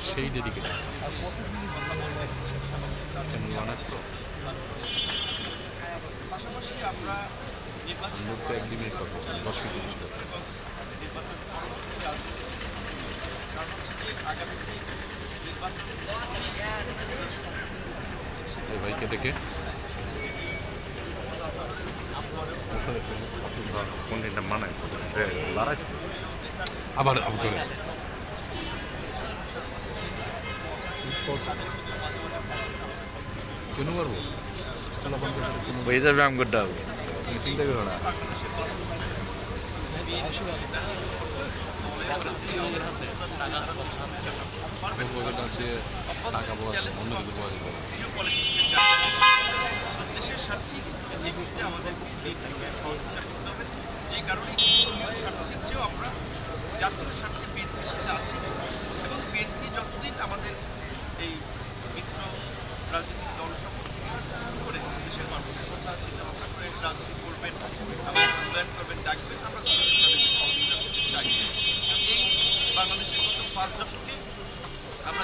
সেই ডেডিকেটেড কেমন মানার তো পাশাপাশি আমরা মোট তো 1 মিনিট কত 10 মিনিট ছিল নির্বাচন পরবর্তী রাজনীতি কারণ হচ্ছে যে আগামী নির্বাচন এই ভাইকে দেখে কোন দিনটা মানায় লড়াই আবার আবার করে কেন পারবো হয়ে যাবে আমগোটা তুমি চিন্তা করো না আছে টাকা পাওয়া অন্য কিছু পাওয়া যেত দেশের স্বার্থে এই মুহূর্তে আমাদেরকে সহযোগিতা করতে হবে যে কারণে স্বার্থের চেয়েও আমরা জাতীয় স্বার্থে বিএনপির সাথে আছি এবং বিএনপি যতদিন আমাদের এই মিত্র রাজনৈতিক দল সকল থেকে করে দেশের মানুষের কথা চিন্তা ভাবনা করে রাজনীতি করবেন আমাদের মূল্যায়ন করবেন ডাকবেন আমরা তাদেরকে সহযোগিতা করতে চাই এই বাংলাদেশের গত 5 দশকে আমরা